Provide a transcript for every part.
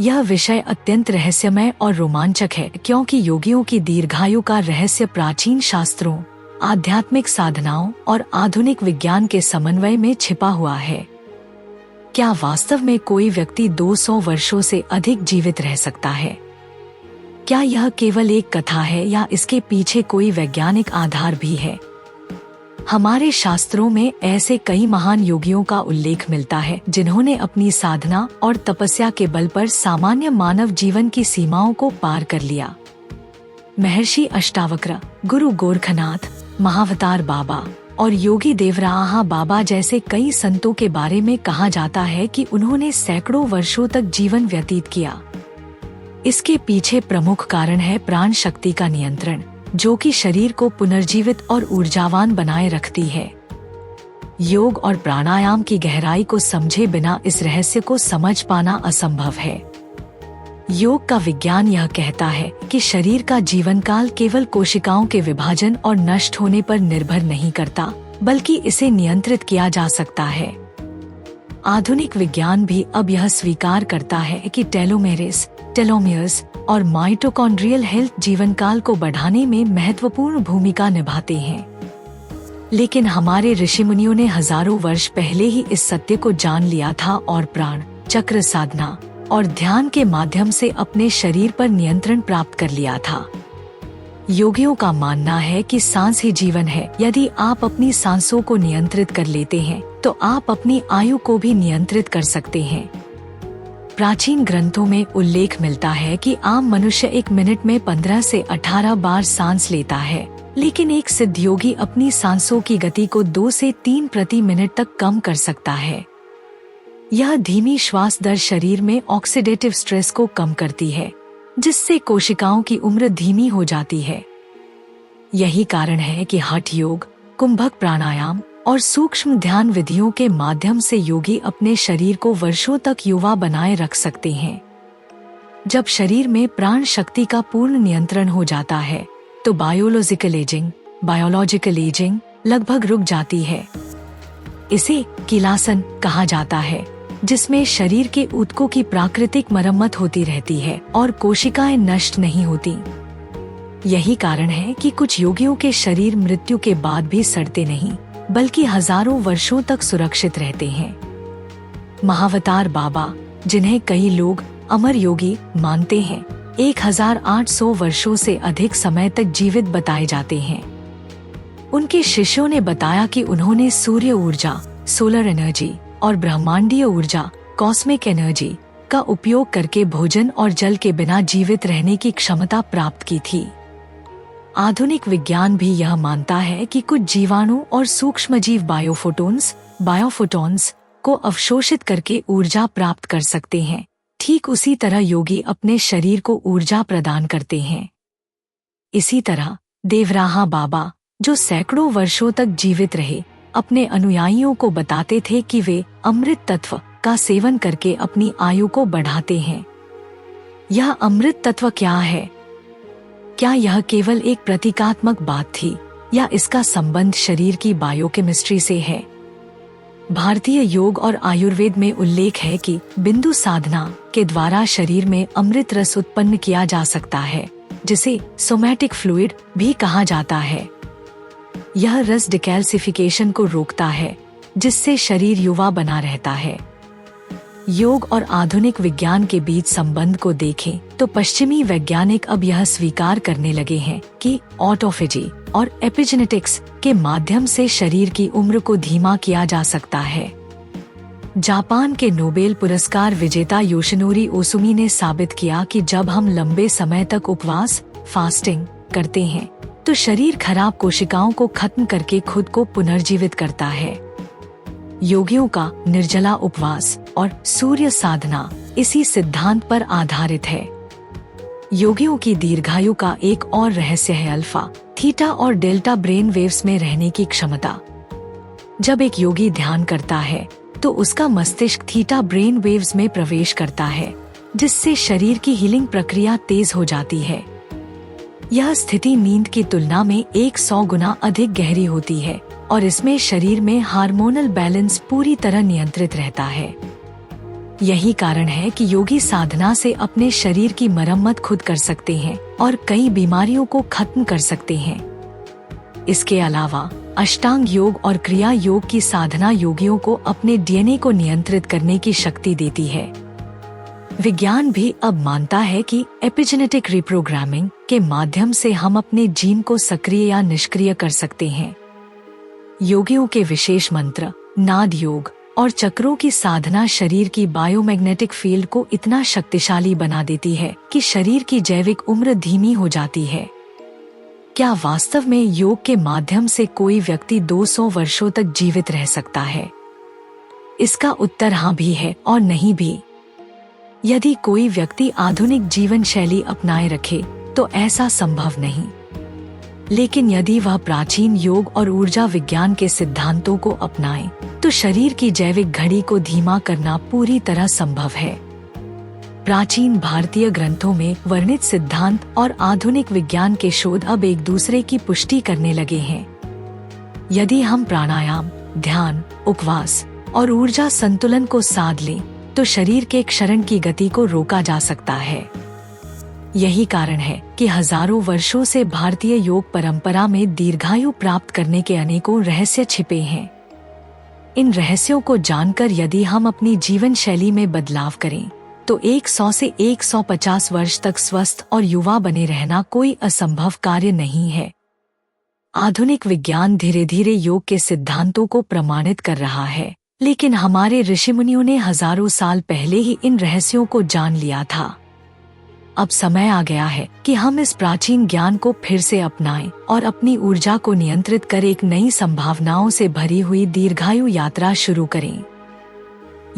यह विषय अत्यंत रहस्यमय और रोमांचक है, क्योंकि योगियों की दीर्घायु का रहस्य प्राचीन शास्त्रों, आध्यात्मिक साधनाओं और आधुनिक विज्ञान के समन्वय में छिपा हुआ है। क्या वास्तव में कोई व्यक्ति 200 वर्षों से अधिक जीवित रह सकता है? क्या यह केवल एक कथा है या इसके पीछे कोई वैज्ञानिक आधार भी है? हमारे शास्त्रों में ऐसे कई महान योगियों का उल्लेख मिलता है जिन्होंने अपनी साधना और तपस्या के बल पर सामान्य मानव जीवन की सीमाओं को पार कर लिया। महर्षि अष्टावक्र, गुरु गोरखनाथ, महावतार बाबा और योगी देवराहा बाबा जैसे कई संतों के बारे में कहा जाता है कि उन्होंने सैकड़ों वर्षों तक जीवन व्यतीत किया। इसके पीछे प्रमुख कारण है प्राण शक्ति का नियंत्रण, जो कि शरीर को पुनर्जीवित और ऊर्जावान बनाए रखती है। योग और प्राणायाम की गहराई को समझे बिना इस रहस्य को समझ पाना असंभव है। योग का विज्ञान यह कहता है कि शरीर का जीवन काल केवल कोशिकाओं के विभाजन और नष्ट होने पर निर्भर नहीं करता, बल्कि इसे नियंत्रित किया जा सकता है। आधुनिक विज्ञान भी अब यह स्वीकार करता है कि टेलोमेयर्स और माइटोकॉन्ड्रियल हेल्थ जीवन काल को बढ़ाने में महत्वपूर्ण भूमिका निभाते हैं। लेकिन हमारे ऋषि मुनियों ने हजारों वर्ष पहले ही इस सत्य को जान लिया था और प्राण चक्र साधना और ध्यान के माध्यम से अपने शरीर पर नियंत्रण प्राप्त कर लिया था। योगियों का मानना है कि सांस ही जीवन है। यदि आप अपनी सांसों को नियंत्रित कर लेते हैं, तो आप अपनी आयु को भी नियंत्रित कर सकते हैं। प्राचीन ग्रंथों में उल्लेख मिलता है कि आम मनुष्य 1 मिनट में 15 से 18 बार सांस लेता है, लेकिन एक सिद्ध योगी अपनी सांसों की गति को 2 से 3 प्रति मिनट तक कम कर सकता है। यह धीमी श्वास दर शरीर में ऑक्सीडेटिव स्ट्रेस को कम करती है, जिससे कोशिकाओं की उम्र धीमी हो जाती है। यही कारण है कि हठ योग, कुंभक प्राणायाम और सूक्ष्म ध्यान विधियों के माध्यम से योगी अपने शरीर को वर्षों तक युवा बनाए रख सकते हैं। जब शरीर में प्राण शक्ति का पूर्ण नियंत्रण हो जाता है, तो बायोलॉजिकल एजिंग लगभग रुक जाती है। इसे कीलासन कहा जाता है, जिसमें शरीर के ऊतकों की प्राकृतिक मरम्मत होती रहती है और कोशिकाएं नष्ट नहीं होती। यही कारण है कि कुछ योगियों के शरीर मृत्यु के बाद भी सड़ते नहीं, बल्कि हजारों वर्षों तक सुरक्षित रहते हैं। महावतार बाबा, जिन्हें कई लोग अमर योगी मानते हैं, 1800 वर्षों से अधिक समय तक जीवित बताए जाते हैं। उनके शिष्यों ने बताया कि उन्होंने सूर्य ऊर्जा, सोलर एनर्जी और ब्रह्मांडीय ऊर्जा, कॉस्मिक एनर्जी का उपयोग करके भोजन और जल के बिना जीवित रहने की क्षमता प्राप्त की थी। आधुनिक विज्ञान भी यह मानता है कि कुछ जीवाणु और सूक्ष्मजीव बायोफोटॉन्स को अवशोषित करके ऊर्जा प्राप्त कर सकते हैं। ठीक उसी तरह योगी अपने शरीर को ऊर्जा प्रदान करते हैं। इसी तरह देवराहा बाबा, जो सैकड़ों वर्षों तक जीवित रहे, अपने अनुयायियों को बताते थे कि वे अमृत तत्व का सेवन करके अपनी आयु को बढ़ाते हैं। यह अमृत तत्व क्या है? क्या यह केवल एक प्रतीकात्मक बात थी, या इसका संबंध शरीर की बायोकेमिस्ट्री से है? भारतीय योग और आयुर्वेद में उल्लेख है कि बिंदु साधना के द्वारा शरीर में अमृत रस उत्पन्न किया जा सकता है, जिसे सोमैटिक फ्लूइड भी कहा जाता है। यह रस डिकैल्सिफिकेशन को रोकता है, जिससे शरीर युवा बना रहता है। योग और आधुनिक विज्ञान के बीच संबंध को देखें तो पश्चिमी वैज्ञानिक अब यह स्वीकार करने लगे हैं कि ऑटोफेजी और एपिजेनेटिक्स के माध्यम से शरीर की उम्र को धीमा किया जा सकता है। जापान के नोबेल पुरस्कार विजेता योशिनोरी ओसुमी ने साबित किया कि जब हम लंबे समय तक उपवास फास्टिंग करते हैं, तो शरीर खराब कोशिकाओं को खत्म करके खुद को पुनर्जीवित करता है। योगियों का निर्जला उपवास और सूर्य साधना इसी सिद्धांत पर आधारित है। योगियों की दीर्घायु का एक और रहस्य है अल्फा, थीटा और डेल्टा ब्रेन वेव्स में रहने की क्षमता। जब एक योगी ध्यान करता है, तो उसका मस्तिष्क थीटा ब्रेन वेव्स में प्रवेश करता है, जिससे शरीर की हीलिंग प्रक्रिया तेज हो जाती है। यह स्थिति नींद की तुलना में 100 गुना अधिक गहरी होती है और इसमें शरीर में हार्मोनल बैलेंस पूरी तरह नियंत्रित रहता है। यही कारण है कि योगी साधना से अपने शरीर की मरम्मत खुद कर सकते हैं और कई बीमारियों को खत्म कर सकते हैं। इसके अलावा अष्टांग योग और क्रिया योग की साधना योगियों को अपने डीएनए को नियंत्रित करने की शक्ति देती है। विज्ञान भी अब मानता है कि एपिजेनेटिक रिप्रोग्रामिंग के माध्यम से हम अपने जीन को सक्रिय या निष्क्रिय कर सकते हैं। योगियों के विशेष मंत्र, नाद योग और चक्रों की साधना शरीर की बायोमैग्नेटिक फील्ड को इतना शक्तिशाली बना देती है कि शरीर की जैविक उम्र धीमी हो जाती है। क्या वास्तव में योग के माध्यम से कोई व्यक्ति 200 वर्षों तक जीवित रह सकता है? इसका उत्तर हाँ भी है और नहीं भी। यदि कोई व्यक्ति आधुनिक जीवन शैली अपनाए रखे तो ऐसा संभव नहीं, लेकिन यदि वह प्राचीन योग और ऊर्जा विज्ञान के सिद्धांतों को अपनाए तो शरीर की जैविक घड़ी को धीमा करना पूरी तरह संभव है। प्राचीन भारतीय ग्रंथों में वर्णित सिद्धांत और आधुनिक विज्ञान के शोध अब एक दूसरे की पुष्टि करने लगे हैं। यदि हम प्राणायाम, ध्यान, उपवास और ऊर्जा संतुलन को साध लें तो शरीर के क्षरण की गति को रोका जा सकता है। यही कारण है कि हजारों वर्षों से भारतीय योग परंपरा में दीर्घायु प्राप्त करने के अनेकों रहस्य छिपे हैं। इन रहस्यों को जानकर यदि हम अपनी जीवन शैली में बदलाव करें तो 100 से 150 वर्ष तक स्वस्थ और युवा बने रहना कोई असंभव कार्य नहीं है। आधुनिक विज्ञान धीरे धीरे योग के सिद्धांतों को प्रमाणित कर रहा है, लेकिन हमारे ऋषिमुनियों ने हजारों साल पहले ही इन रहस्यों को जान लिया था। अब समय आ गया है कि हम इस प्राचीन ज्ञान को फिर से अपनाएं और अपनी ऊर्जा को नियंत्रित कर एक नई संभावनाओं से भरी हुई दीर्घायु यात्रा शुरू करें।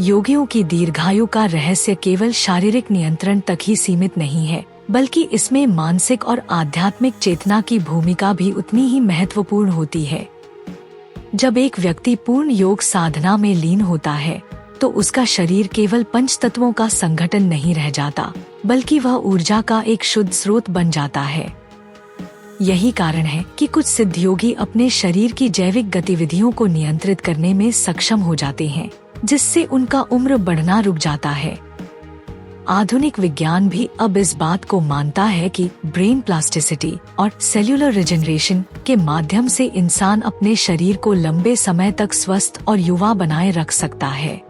योगियों की दीर्घायु का रहस्य केवल शारीरिक नियंत्रण तक ही सीमित नहीं है, बल्कि इसमें मानसिक और आध्यात्मिक चेतना की भूमिका भी उतनी ही महत्वपूर्ण होती है। जब एक व्यक्ति पूर्ण योग साधना में लीन होता है तो उसका शरीर केवल पंच तत्वों का संगठन नहीं रह जाता, बल्कि वह ऊर्जा का एक शुद्ध स्रोत बन जाता है। यही कारण है कि कुछ सिद्ध योगी अपने शरीर की जैविक गतिविधियों को नियंत्रित करने में सक्षम हो जाते हैं, जिससे उनका उम्र बढ़ना रुक जाता है। आधुनिक विज्ञान भी अब इस बात को मानता है कि ब्रेन प्लास्टिसिटी और सेल्यूलर रिजेनरेशन के माध्यम से इंसान अपने शरीर को लंबे समय तक स्वस्थ और युवा बनाए रख सकता है।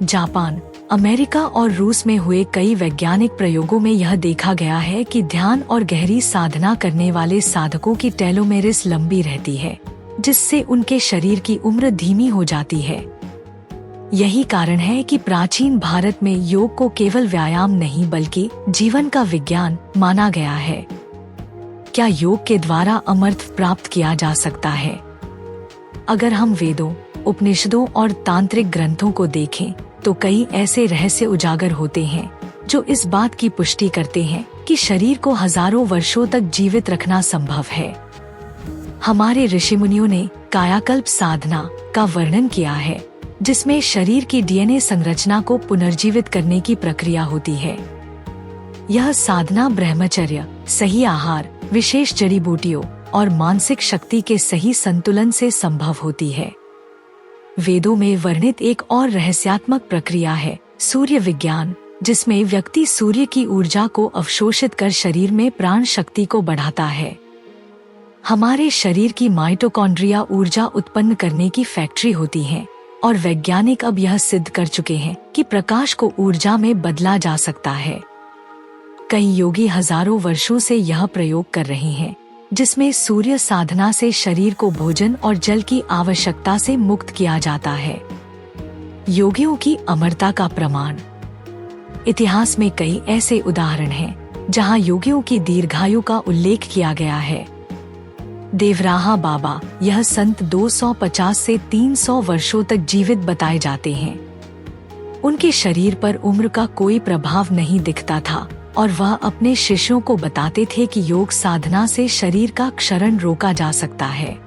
जापान, अमेरिका और रूस में हुए कई वैज्ञानिक प्रयोगों में यह देखा गया है कि ध्यान और गहरी साधना करने वाले साधकों की टेलोमेरिस लंबी रहती है, जिससे उनके शरीर की उम्र धीमी हो जाती है। यही कारण है कि प्राचीन भारत में योग को केवल व्यायाम नहीं बल्कि जीवन का विज्ञान माना गया है। क्या योग के द्वारा अमरत्व प्राप्त किया जा सकता है? अगर हम वेदों, उपनिषदों और तांत्रिक ग्रंथों को देखें तो कई ऐसे रहस्य उजागर होते हैं जो इस बात की पुष्टि करते हैं कि शरीर को हजारों वर्षों तक जीवित रखना संभव है। हमारे ऋषिमुनियों ने कायाकल्प साधना का वर्णन किया है, जिसमें शरीर की डीएनए संरचना को पुनर्जीवित करने की प्रक्रिया होती है। यह साधना ब्रह्मचर्य, सही आहार, विशेष जड़ी बूटियों और मानसिक शक्ति के सही संतुलन से संभव होती है। वेदों में वर्णित एक और रहस्यात्मक प्रक्रिया है सूर्य विज्ञान, जिसमें व्यक्ति सूर्य की ऊर्जा को अवशोषित कर शरीर में प्राण शक्ति को बढ़ाता है। हमारे शरीर की माइटोकॉन्ड्रिया ऊर्जा उत्पन्न करने की फैक्ट्री होती है और वैज्ञानिक अब यह सिद्ध कर चुके हैं कि प्रकाश को ऊर्जा में बदला जा सकता है। कई योगी हजारों वर्षों से यह प्रयोग कर रहे हैं, जिसमें सूर्य साधना से शरीर को भोजन और जल की आवश्यकता से मुक्त किया जाता है। योगियों की अमरता का प्रमाण। इतिहास में कई ऐसे उदाहरण हैं जहां योगियों की दीर्घायु का उल्लेख किया गया है। देवराहा बाबा, यह संत 250 से 300 वर्षों तक जीवित बताए जाते हैं। उनके शरीर पर उम्र का कोई प्रभाव नहीं दिखता था और वह अपने शिष्यों को बताते थे कि योग साधना से शरीर का क्षरण रोका जा सकता है।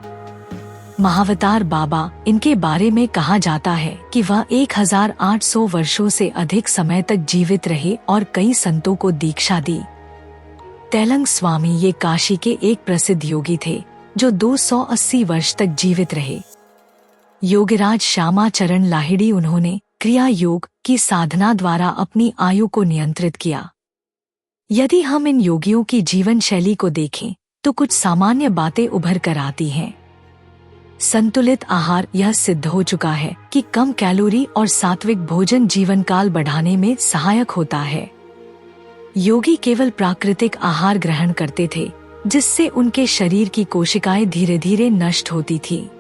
महावतार बाबा, इनके बारे में कहा जाता है कि वह 1800 वर्षों से अधिक समय तक जीवित रहे और कई संतों को दीक्षा दी। तेलंग स्वामी, ये काशी के एक प्रसिद्ध योगी थे जो 280 वर्ष तक जीवित रहे। योगीराज श्यामाचरण लाहिड़ी, उन्होंने क्रिया योग की साधना द्वारा अपनी आयु को नियंत्रित किया। यदि हम इन योगियों की जीवन शैली को देखें तो कुछ सामान्य बातें उभर कर आती हैं। संतुलित आहार, यह सिद्ध हो चुका है कि कम कैलोरी और सात्विक भोजन जीवन काल बढ़ाने में सहायक होता है। योगी केवल प्राकृतिक आहार ग्रहण करते थे, जिससे उनके शरीर की कोशिकाएं धीरे धीरे नष्ट होती थी।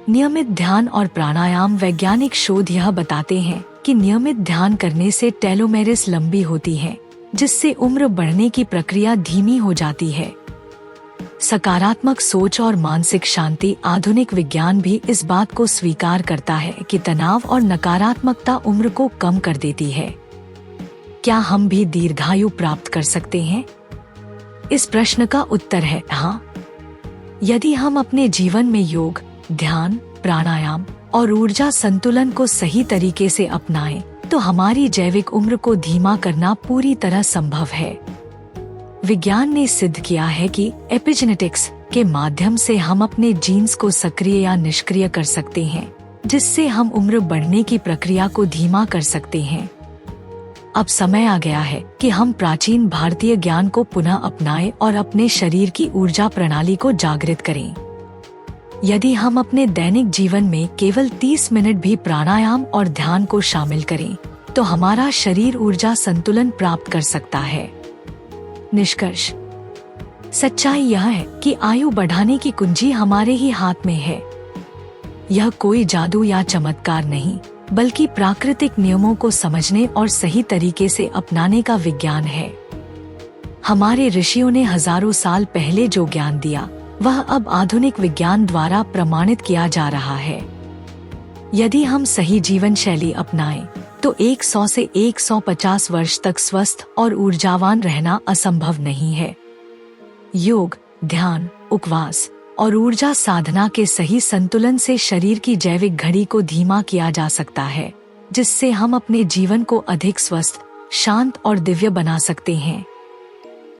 नियमित ध्यान और प्राणायाम, वैज्ञानिक शोध यह बताते हैं कि नियमित ध्यान करने से टेलोमेरिस लंबी होती है, जिससे उम्र बढ़ने की प्रक्रिया धीमी हो जाती है। सकारात्मक सोच और मानसिक शांति, आधुनिक विज्ञान भी इस बात को स्वीकार करता है कि तनाव और नकारात्मकता उम्र को कम कर देती है। क्या हम भी दीर्घायु प्राप्त कर सकते हैं? इस प्रश्न का उत्तर है हाँ। यदि हम अपने जीवन में योग, ध्यान, प्राणायाम और ऊर्जा संतुलन को सही तरीके से अपनाएं, तो हमारी जैविक उम्र को धीमा करना पूरी तरह संभव है। विज्ञान ने सिद्ध किया है कि एपिजेनेटिक्स के माध्यम से हम अपने जीन्स को सक्रिय या निष्क्रिय कर सकते हैं, जिससे हम उम्र बढ़ने की प्रक्रिया को धीमा कर सकते हैं। अब समय आ गया है कि हम प्राचीन भारतीय ज्ञान को पुनः अपनाएं और अपने शरीर की ऊर्जा प्रणाली को जागृत करें। यदि हम अपने दैनिक जीवन में केवल 30 मिनट भी प्राणायाम और ध्यान को शामिल करें, तो हमारा शरीर ऊर्जा संतुलन प्राप्त कर सकता है। निष्कर्ष: सच्चाई यह है कि आयु बढ़ाने की कुंजी हमारे ही हाथ में है। यह कोई जादू या चमत्कार नहीं, बल्कि प्राकृतिक नियमों को समझने और सही तरीके से अपनाने का विज्ञान है। हमारे ऋषियों ने हजारों साल पहले जो ज्ञान दिया, वह अब आधुनिक विज्ञान द्वारा प्रमाणित किया जा रहा है। यदि हम सही जीवन शैली अपनाएं, तो 100 से 150 वर्ष तक स्वस्थ और ऊर्जावान रहना असंभव नहीं है। योग, ध्यान, उपवास और ऊर्जा साधना के सही संतुलन से शरीर की जैविक घड़ी को धीमा किया जा सकता है, जिससे हम अपने जीवन को अधिक स्वस्थ, शांत और दिव्य बना सकते हैं।